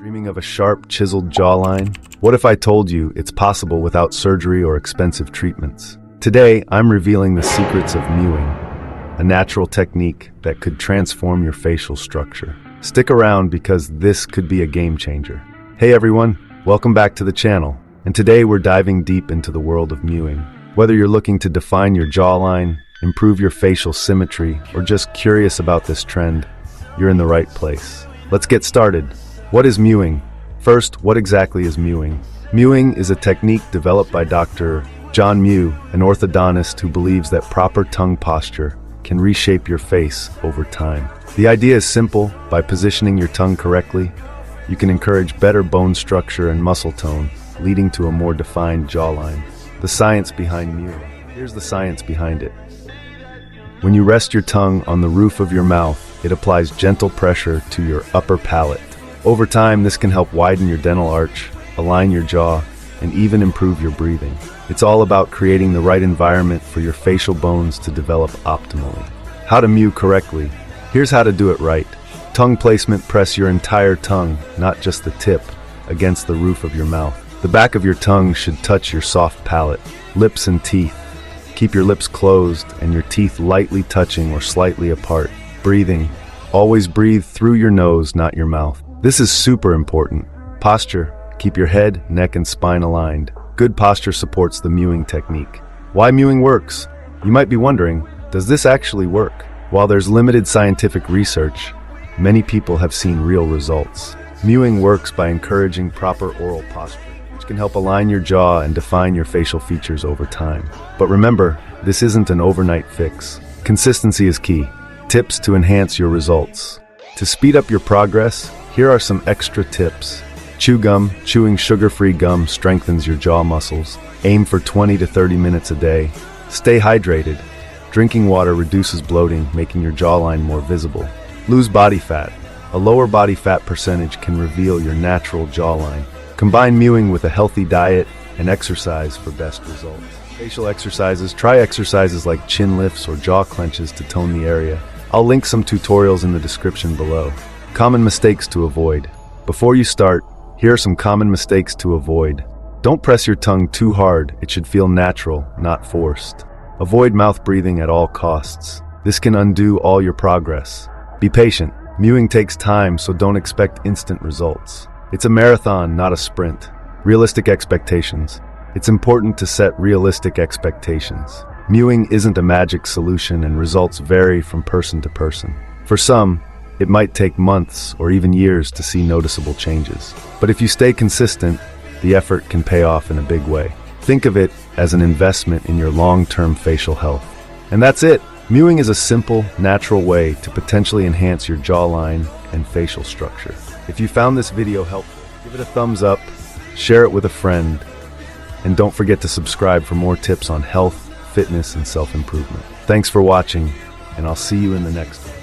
Dreaming of a sharp, chiseled jawline? What if I told you it's possible without surgery or expensive treatments? Today, I'm revealing the secrets of mewing, a natural technique that could transform your facial structure. Stick around because this could be a game changer. Hey everyone, welcome back to the channel. And today we're diving deep into the world of mewing. Whether you're looking to define your jawline, improve your facial symmetry, or just curious about this trend, you're in the right place. Let's get started. What is mewing? First, what exactly is mewing? Mewing is a technique developed by Dr. John Mew, an orthodontist who believes that proper tongue posture can reshape your face over time. The idea is simple. By positioning your tongue correctly, you can encourage better bone structure and muscle tone, leading to a more defined jawline. The science behind mewing. Here's the science behind it. When you rest your tongue on the roof of your mouth, it applies gentle pressure to your upper palate. Over time, this can help widen your dental arch, align your jaw, and even improve your breathing. It's all about creating the right environment for your facial bones to develop optimally. How to mew correctly. Here's how to do it right. Tongue placement: press your entire tongue, not just the tip, against the roof of your mouth. The back of your tongue should touch your soft palate. Lips and teeth. Keep your lips closed and your teeth lightly touching or slightly apart. Breathing. Always breathe through your nose, not your mouth. This is super important. Posture. Keep your head, neck, and spine aligned. Good posture supports the mewing technique. Why mewing works? You might be wondering, does this actually work? While there's limited scientific research, many people have seen real results. Mewing works by encouraging proper oral posture, which can help align your jaw and define your facial features over time. But remember, this isn't an overnight fix. Consistency is key. Tips to enhance your results. To speed up your progress, here are some extra tips. Chew gum. Chewing sugar-free gum strengthens your jaw muscles. Aim for 20 to 30 minutes a day. Stay hydrated. Drinking water reduces bloating, making your jawline more visible. Lose body fat. A lower body fat percentage can reveal your natural jawline. Combine mewing with a healthy diet and exercise for best results. Facial exercises. Try exercises like chin lifts or jaw clenches to tone the area. I'll link some tutorials in the description below. Common mistakes to avoid. Before you start, here are some common mistakes to avoid. Don't press your tongue too hard. It should feel natural, not forced. Avoid mouth breathing at all costs. This can undo all your progress. Be patient. Mewing takes time, so don't expect instant results. It's a marathon, not a sprint. Realistic expectations. It's important to set realistic expectations. Mewing isn't a magic solution, and results vary from person to person. For some, it might take months or even years to see noticeable changes. But if you stay consistent, the effort can pay off in a big way. Think of it as an investment in your long-term facial health. And that's it. Mewing is a simple, natural way to potentially enhance your jawline and facial structure. If you found this video helpful, give it a thumbs up, share it with a friend, and don't forget to subscribe for more tips on health, fitness, and self-improvement. Thanks for watching, and I'll see you in the next one.